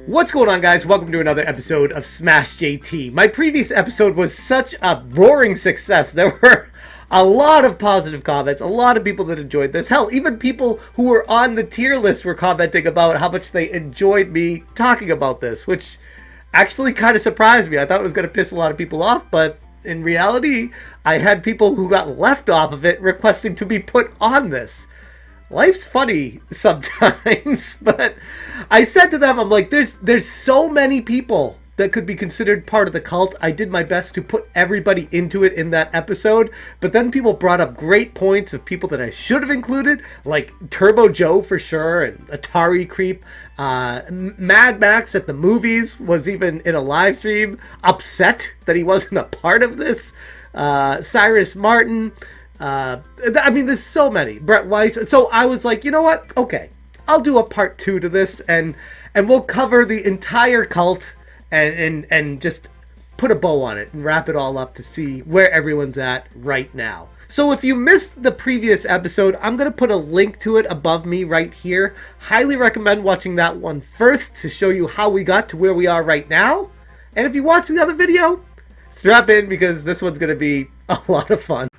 What's going on, guys? Welcome to another episode of Smash JT. My previous episode was such a roaring success. There were a lot of positive comments, a lot of people that enjoyed this. Hell, even people who were on the tier list were commenting about how much they enjoyed me talking about this, which actually kind of surprised me. I thought it was going to piss a lot of people off, but in reality, I had people who got left off of it requesting to be put on this. Life's funny sometimes, but I said to them, I'm like, there's so many people that could be considered part of the cult. I did my best to put everybody into it in that episode, but then people brought up great points of people that I should have included, like Turbo Joe for sure, and Atari Creep. Mad Max at the movies was even in a live stream, upset that he wasn't a part of this. Cyrus Martin. I mean, there's so many. Brett Weiss. So I was like, you know what? Okay, I'll do a part 2 to this, and we'll cover the entire cult and just put a bow on it and wrap it all up to see where everyone's at right now. So if you missed the previous episode, I'm going to put a link to it above me right here. Highly recommend watching that one first to show you how we got to where we are right now. And if you watch the other video, strap in because this one's going to be a lot of fun.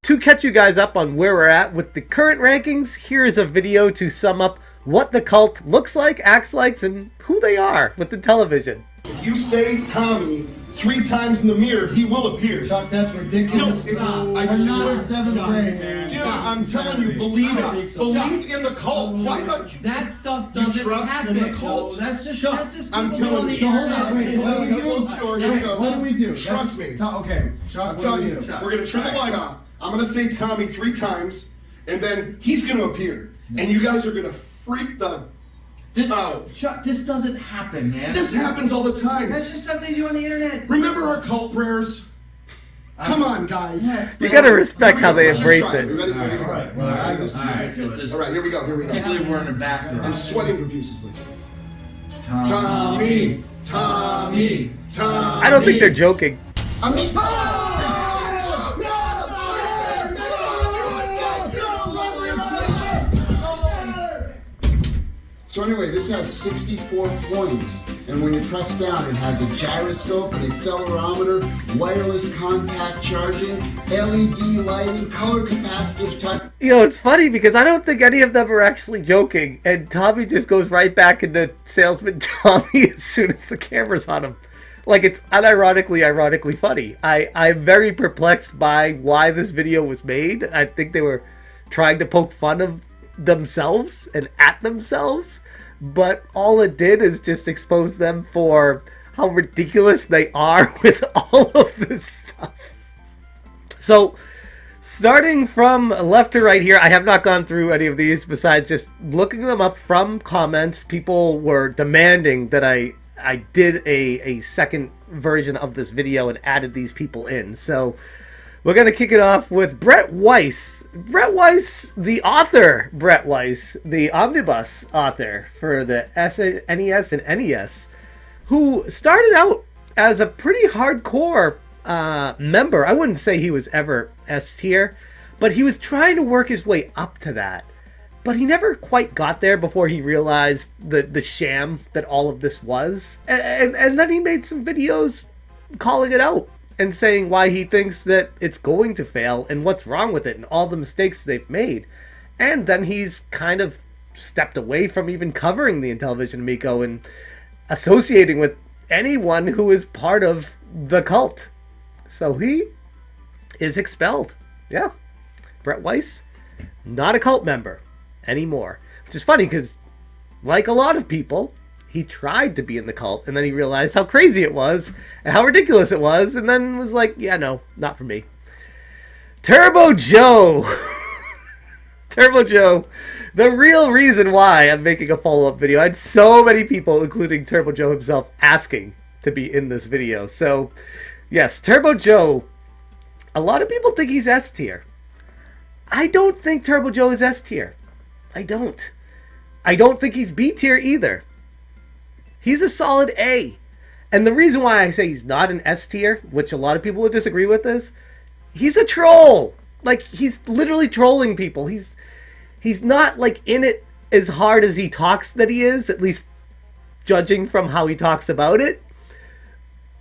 To catch you guys up on where we're at with the current rankings, here is a video to sum up what the cult looks like, acts like, and who they are with the television. If you say Tommy 3 times in the mirror, he will appear. Chuck, that's ridiculous. No, I'm not in 7th grade, man. Dude, I'm telling you, believe it. Believe in the cult. Why don't you? That stuff doesn't trust happen. in the cult? That's just I'm people telling on the you. internet. What do we do? Trust me. Okay, Chuck, I'm telling you, we're going to turn the light off. I'm going to say Tommy 3 times, and then he's going to appear. And you guys are going to freak the out. Chuck, this doesn't happen, man. This happens all the time. That's just something you do on the internet. Remember our cult prayers? Come on, guys. You gotta respect how they embrace it. Ready? All right, All right, here we go. I can't believe we're in the bathroom. I'm sweating profusely. Tommy. Tommy. I don't think they're joking. I mean, So anyway, this has 64 points, and when you press down, it has a gyroscope, an accelerometer, wireless contact charging, LED lighting, color capacitive type. You know, it's funny because I don't think any of them are actually joking, and Tommy just goes right back into salesman Tommy as soon as the camera's on him. Like, it's ironically funny. I'm very perplexed by why this video was made. I think they were trying to poke fun of themselves and at themselves, but all it did is just expose them for how ridiculous they are with all of this stuff. So starting from left to right here, I have not gone through any of these besides just looking them up from comments. People were demanding that I did a second version of this video and added these people in. So we're going to kick it off with Brett Weiss. Brett Weiss, the author, Brett Weiss, the omnibus author for the NES and NES, who started out as a pretty hardcore member. I wouldn't say he was ever S tier, but he was trying to work his way up to that. But he never quite got there before he realized the sham that all of this was. And then he made some videos calling it out and saying why he thinks that it's going to fail and what's wrong with it and all the mistakes they've made. And then he's kind of stepped away from even covering the Intellivision Amico and associating with anyone who is part of the cult. So he is expelled. Yeah. Brett Weiss, not a cult member anymore. Which is funny because, like a lot of people, he tried to be in the cult, and then he realized how crazy it was and how ridiculous it was, and then was like, yeah, no, not for me. Turbo Joe. Turbo Joe. The real reason why I'm making a follow-up video. I had so many people, including Turbo Joe himself, asking to be in this video. So, yes, Turbo Joe. A lot of people think he's S tier. I don't think Turbo Joe is S tier. I don't. I don't think he's B tier either. He's a solid A. And the reason why I say he's not an S tier, which a lot of people would disagree with, is he's a troll. Like, he's literally trolling people. He's not, like, in it as hard as he talks that he is, at least judging from how he talks about it.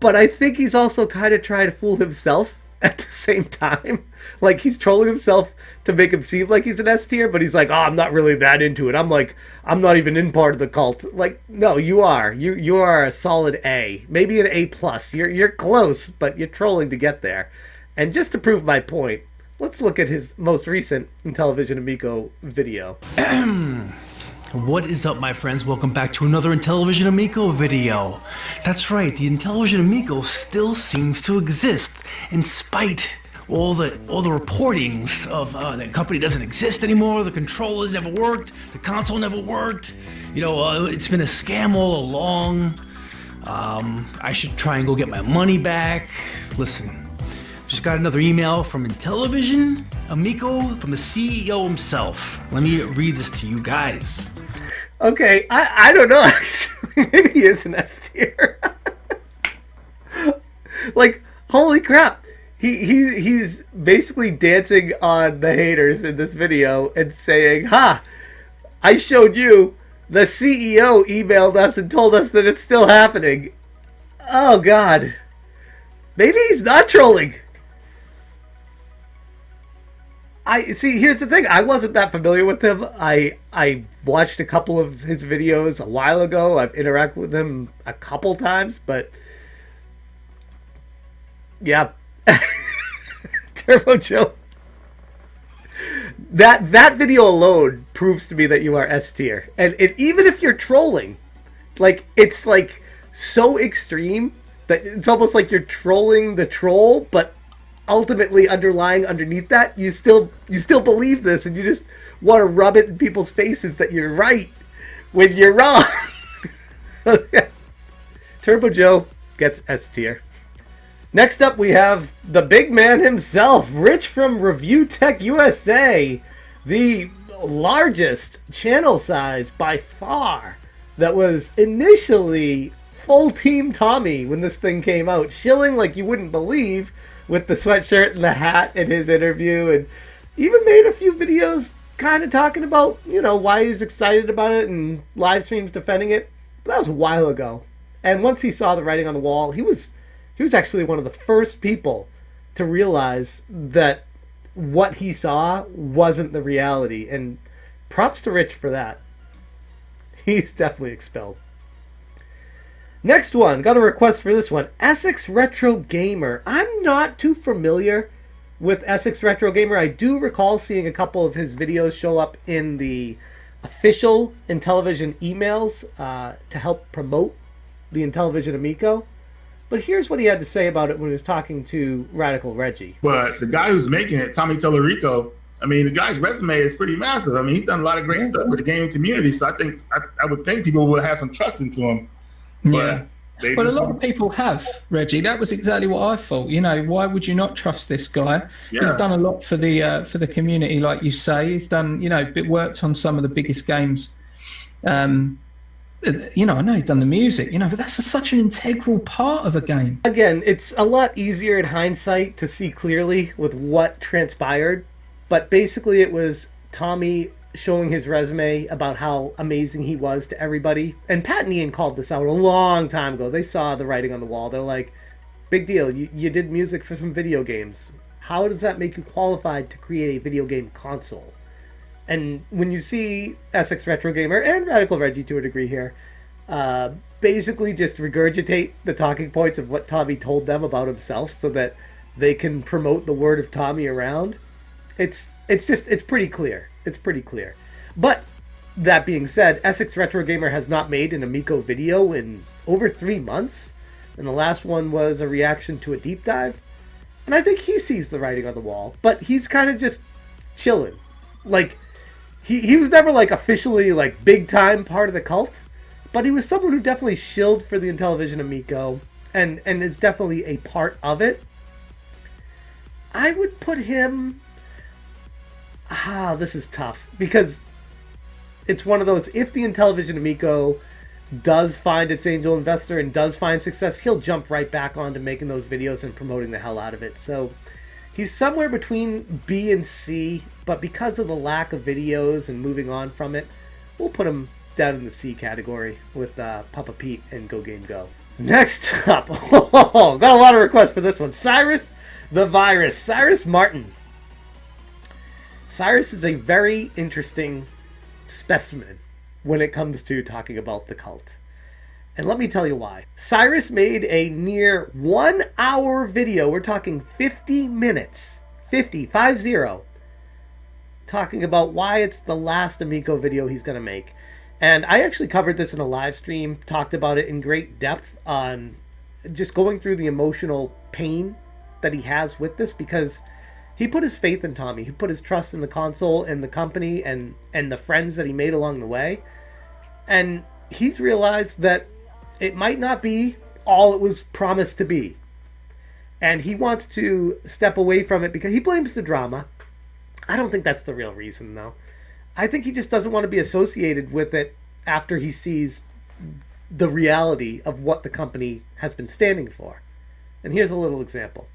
But I think he's also kind of trying to fool himself at the same time. Like, he's trolling himself to make him seem like he's an S tier, but he's like, oh, I'm not really that into it. I'm not even in part of the cult. Like, no, you are. You are a solid A. Maybe an A+. You're close, but you're trolling to get there. And just to prove my point, let's look at his most recent Intellivision Amico video. What is up, my friends? Welcome back to another Intellivision Amico video. That's right, the Intellivision Amico still seems to exist in spite all the reportings of the company doesn't exist anymore, the controllers never worked, the console never worked. You know, it's been a scam all along. I should try and go get my money back. Listen. Just got another email from Intellivision Amico from the CEO himself. Let me read this to you guys. Okay, I don't know, actually. Maybe he is an S tier. Like, holy crap. He's basically dancing on the haters in this video and saying, ha, I showed you. The CEO emailed us and told us that it's still happening. Oh, God. Maybe he's not trolling. See, here's the thing. I wasn't that familiar with him. I watched a couple of his videos a while ago. I've interacted with him a couple times, but yeah. Turbo Joe. That video alone proves to me that you are S tier. And even if you're trolling, like, it's like so extreme that it's almost like you're trolling the troll, but ultimately underlying underneath that, you still believe this, and you just want to rub it in people's faces that you're right when you're wrong. Turbo Joe gets S tier. Next up, we have the big man himself, Rich from Review Tech USA, the largest channel size by far that was initially full Team Tommy when this thing came out, shilling like you wouldn't believe, with the sweatshirt and the hat in his interview, and even made a few videos kind of talking about, you know, why he's excited about it and live streams defending it. But that was a while ago. And once he saw the writing on the wall, he was actually one of the first people to realize that what he saw wasn't the reality. And props to Rich for that. He's definitely expelled. Next one, got a request for this one. Essex Retro Gamer. I'm not too familiar with Essex Retro Gamer. I do recall seeing a couple of his videos show up in the official Intellivision emails to help promote the Intellivision Amico. But here's what he had to say about it when he was talking to Radical Reggie. But the guy who's making it, Tommy Tellerico, I mean, the guy's resume is pretty massive. I mean, he's done a lot of great stuff with the gaming community. So I would think people would have some trust into him. Yeah. But a lot of people have, Reggie. That was exactly what I thought. You know, why would you not trust this guy? Yeah. He's done a lot for the community, like you say. He's done, you know, worked on some of the biggest games. You know, I know he's done the music, you know, but that's such an integral part of a game. Again, it's a lot easier in hindsight to see clearly with what transpired. But basically it was Tommy showing his resume about how amazing he was to everybody. And Pat and Ian called this out a long time ago. They saw the writing on the wall. They're like, big deal. You did music for some video games. How does that make you qualified to create a video game console? And when you see Essex Retro Gamer and Radical Reggie to a degree here, basically just regurgitate the talking points of what Tommy told them about himself so that they can promote the word of Tommy around, it's pretty clear. It's pretty clear. But that being said, Essex Retro Gamer has not made an Amico video in over 3 months. And the last one was a reaction to a deep dive. And I think he sees the writing on the wall. But he's kind of just chilling. Like, he was never like officially like big time part of the cult. But he was someone who definitely shilled for the Intellivision Amico. And is definitely a part of it. I would put him... this is tough because it's one of those, if the Intellivision Amico does find its angel investor and does find success, he'll jump right back onto making those videos and promoting the hell out of it. So he's somewhere between B and C, but because of the lack of videos and moving on from it, we'll put him down in the C category with Papa Pete and Go Game Go. Next up, got a lot of requests for this one. Cyrus the Virus. Cyrus Martin. Cyrus is a very interesting specimen when it comes to talking about the cult. And let me tell you why. Cyrus made a near 1 hour video. We're talking 50 minutes. 50, talking about why it's the last Amico video he's going to make. And I actually covered this in a live stream, talked about it in great depth on just going through the emotional pain that he has with this, because he put his faith in Tommy. He put his trust in the console and the company and the friends that he made along the way. And he's realized that it might not be all it was promised to be. And he wants to step away from it because he blames the drama. I don't think that's the real reason, though. I think he just doesn't want to be associated with it after he sees the reality of what the company has been standing for. And here's a little example.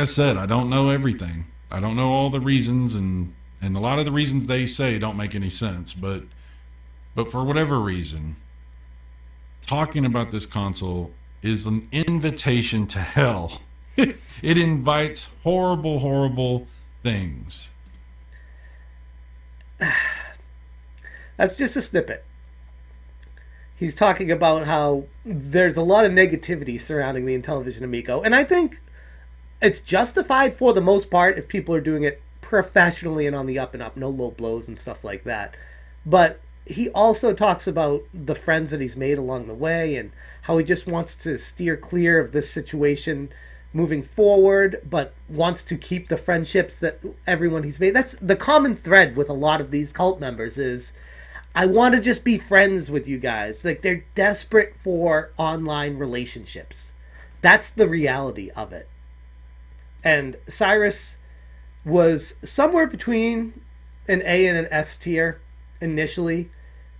I said, I don't know everything. I don't know all the reasons, and a lot of the reasons they say don't make any sense. But for whatever reason, talking about this console is an invitation to hell. It invites horrible, horrible things. That's just a snippet. He's talking about how there's a lot of negativity surrounding the Intellivision Amico, and I think it's justified for the most part if people are doing it professionally and on the up and up, no low blows and stuff like that. But he also talks about the friends that he's made along the way and how he just wants to steer clear of this situation moving forward, but wants to keep the friendships that everyone he's made. That's the common thread with a lot of these cult members is, I want to just be friends with you guys. Like, they're desperate for online relationships. That's the reality of it. And Cyrus was somewhere between an A and an S tier initially,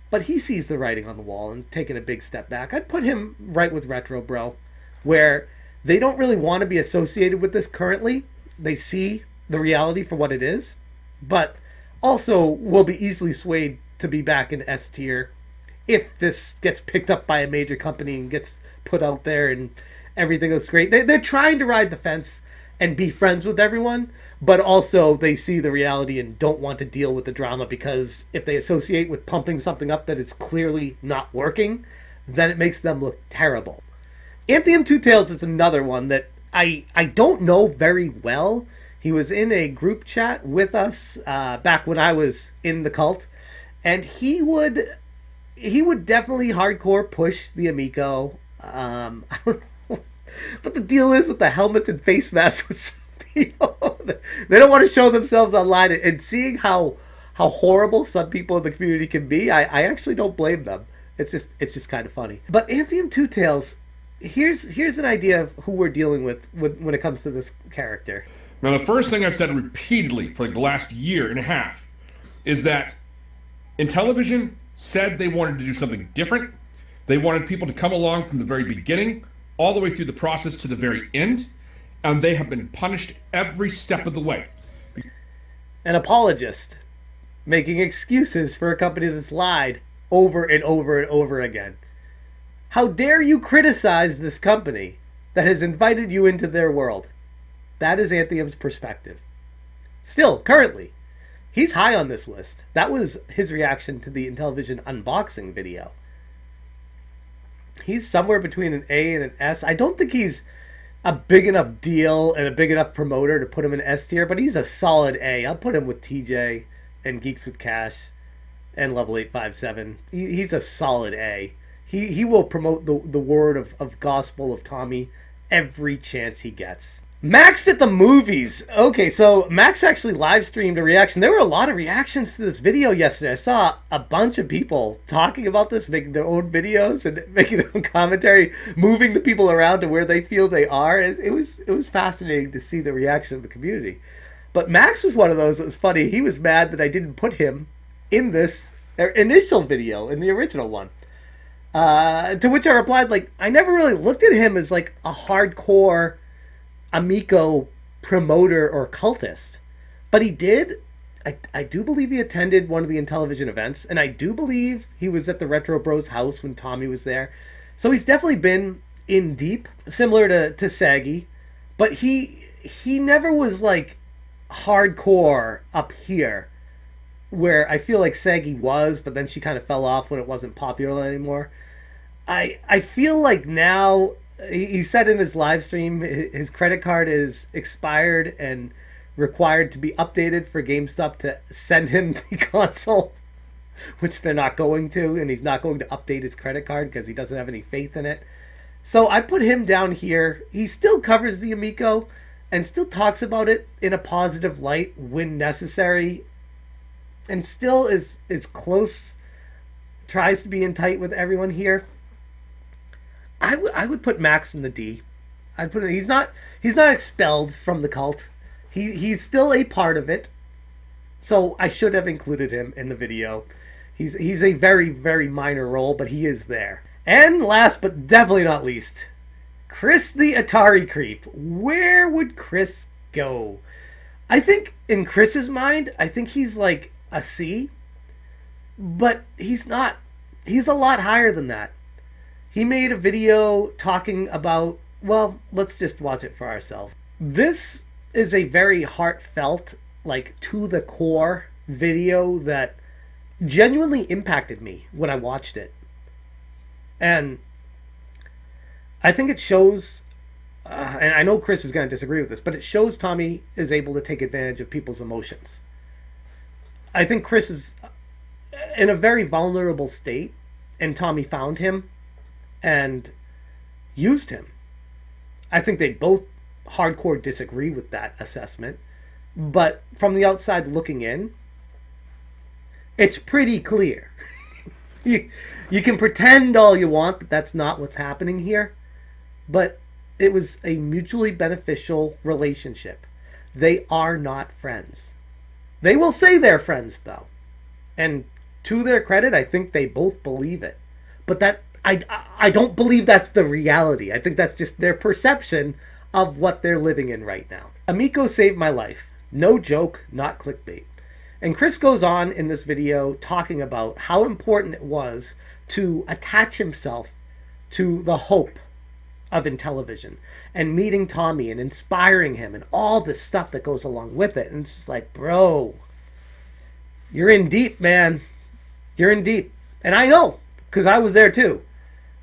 but he sees the writing on the wall and taking a big step back. I'd put him right with Retro Bro, where they don't really want to be associated with this currently. They see the reality for what it is, but also will be easily swayed to be back in S tier if this gets picked up by a major company and gets put out there and everything looks great. They're trying to ride the fence and be friends with everyone, but also they see the reality and don't want to deal with the drama, because if they associate with pumping something up that is clearly not working, then it makes them look terrible. Anthem Two Tales is another one that I don't know very well. He was in a group chat with us back when I was in the cult, and he would definitely hardcore push the Amico. I don't know what the deal is with the helmets and face masks with some people. They don't want to show themselves online, and seeing how horrible some people in the community can be, I actually don't blame them. It's just kind of funny. But Anthem Two Tales, here's an idea of who we're dealing with when it comes to this character. Now, the first thing I've said repeatedly for the last year and a half is that Intellivision said they wanted to do something different. They wanted people to come along from the very beginning all the way through the process to the very end, and they have been punished every step of the way. An apologist making excuses for a company that's lied over and over and over again. How dare you criticize this company that has invited you into their world? That is Anthem's perspective. Still, currently, he's high on this list. That was his reaction to the Intellivision unboxing video. He's somewhere between an A and an S. I don't think he's a big enough deal and a big enough promoter to put him in S tier, but he's a solid A. I'll put him with TJ and Geeks with Cash and Level 857. He's a solid A. He will promote the word of gospel of Tommy every chance he gets. Max at the movies. Okay, so Max actually live streamed a reaction. There were a lot of reactions to this video yesterday. I saw a bunch of people talking about this, making their own videos and making their own commentary, moving the people around to where they feel they are. It was fascinating to see the reaction of the community. But Max was one of those that was funny. He was mad that I didn't put him in this initial video, in the original one. To which I replied, like, I never really looked at him as like a hardcore Amico promoter or cultist, but he did, I do believe he attended one of the Intellivision events, and I do believe he was at the Retro Bros house when Tommy was there. So he's definitely been in deep, similar to Saggy, but he never was like hardcore up here, where I feel like Saggy was, but then she kind of fell off when it wasn't popular anymore. I feel like now, he said in his live stream, his credit card is expired and required to be updated for GameStop to send him the console, which they're not going to, and he's not going to update his credit card because he doesn't have any faith in it. So I put him down here. He still covers the Amico and still talks about it in a positive light when necessary, and still is close, tries to be in tight with everyone here. I would put Max in the D. I'd put it, he's not expelled from the cult. He's still a part of it. So I should have included him in the video. He's a very, very minor role, but he is there. And last but definitely not least, Chris the Atari Creep. Where would Chris go? I think in Chris's mind, I think he's like a C, but he's not. He's a lot higher than that. He made a video talking about, well, let's just watch it for ourselves. This is a very heartfelt, like to the core video that genuinely impacted me when I watched it. And I think it shows, and I know Chris is going to disagree with this, but it shows Tommy is able to take advantage of people's emotions. I think Chris is in a very vulnerable state, and Tommy found him and used him. I think they both hardcore disagree with that assessment, but from the outside looking in, it's pretty clear. You can pretend all you want that that's not what's happening here, but it was a mutually beneficial relationship. They are not friends. They will say they're friends, though. And to their credit, I think they both believe it. But that I don't believe that's the reality. I think that's just their perception of what they're living in right now. Amico saved my life. No joke, not clickbait. And Chris goes on in this video talking about how important it was to attach himself to the hope of Intellivision and meeting Tommy and inspiring him and all this stuff that goes along with it. And it's just like, bro, you're in deep, man. You're in deep. And I know, because I was there too.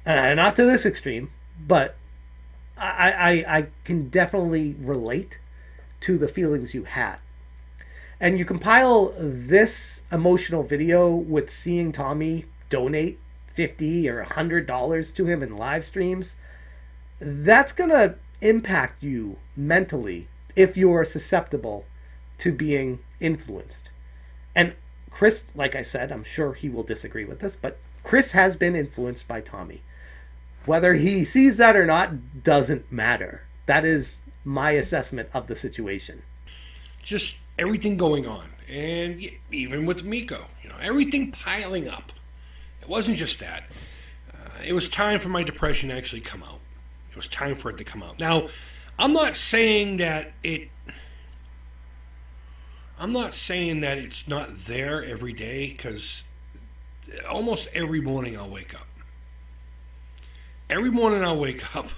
Not to this extreme, but I can definitely relate to the feelings you had. And you compile this emotional video with seeing Tommy donate $50 or $100 to him in live streams. That's going to impact you mentally if you're susceptible to being influenced. And Chris, like I said, I'm sure he will disagree with this, but Chris has been influenced by Tommy. Whether he sees that or not doesn't matter. That is my assessment of the situation. Just everything going on, and even with Miko, everything piling up. It wasn't just that. It was time for my depression to actually come out. It was time for it to come out. Now, I'm not saying that it's not there every day, because almost every morning I'll wake up. Every morning I'll wake up,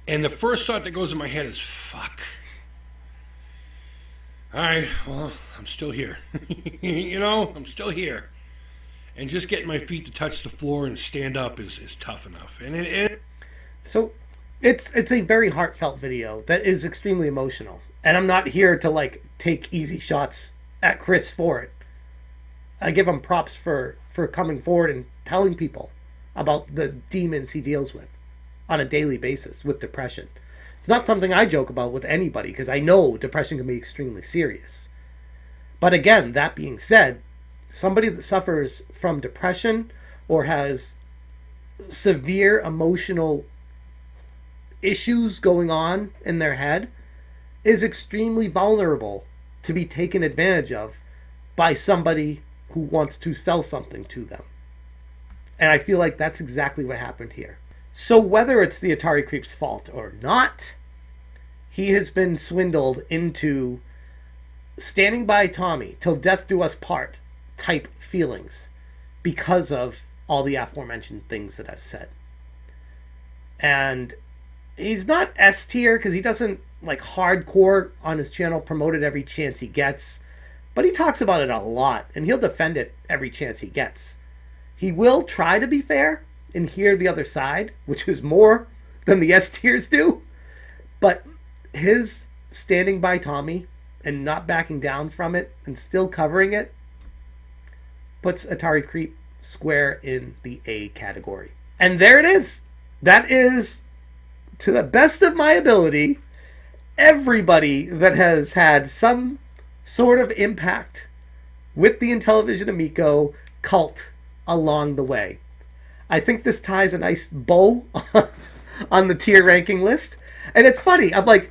and the first thought that goes in my head is, fuck. All right, well, I'm still here. I'm still here. And just getting my feet to touch the floor and stand up is tough enough. So it's a very heartfelt video that is extremely emotional. And I'm not here to take easy shots at Chris for it. I give him props for coming forward and telling people about the demons he deals with on a daily basis with depression. It's not something I joke about with anybody, because I know depression can be extremely serious. But again, that being said, somebody that suffers from depression or has severe emotional issues going on in their head is extremely vulnerable to be taken advantage of by somebody who wants to sell something to them. And I feel like that's exactly what happened here. So whether it's the Atari Creep's fault or not, he has been swindled into standing by Tommy till death do us part type feelings because of all the aforementioned things that I've said. And he's not S tier because he doesn't like hardcore on his channel promote it every chance he gets, but he talks about it a lot and he'll defend it every chance he gets. He will try to be fair and hear the other side, which is more than the S tiers do, but his standing by Tommy and not backing down from it and still covering it puts Atari Creep square in the A category. And there it is. That is, to the best of my ability, everybody that has had some sort of impact with the Intellivision Amico cult along the way. I think this ties a nice bow on the tier ranking list. And it's funny, I'm like,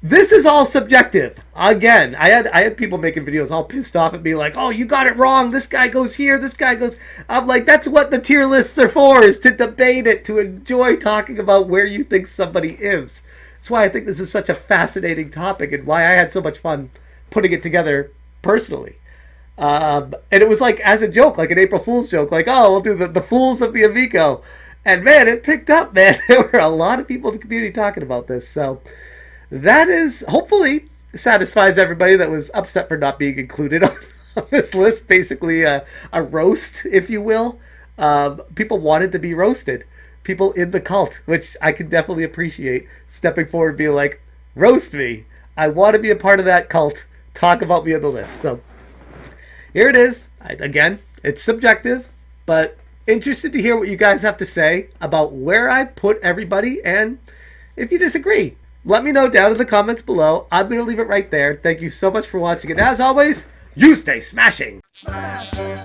this is all subjective. Again, I had people making videos all pissed off at me like, oh, you got it wrong. This guy goes here. This guy goes. I'm like, that's what the tier lists are for, is to debate it, to enjoy talking about where you think somebody is. That's why I think this is such a fascinating topic and why I had so much fun putting it together personally. And it was like as a joke, like an April Fool's joke, like, oh, we'll do the Fools of the Amico. And man, it picked up, man. There were a lot of people in the community talking about this. So that is hopefully satisfies everybody that was upset for not being included on this list. Basically a roast, if you will. People wanted to be roasted. People in the cult, which I can definitely appreciate, stepping forward and being like, roast me. I want to be a part of that cult. Talk about me on the list. So here it is. Again, it's subjective, but interested to hear what you guys have to say about where I put everybody, and if you disagree, let me know down in the comments below. I'm going to leave it right there. Thank you so much for watching, and as always, you stay smashing! Smash, J,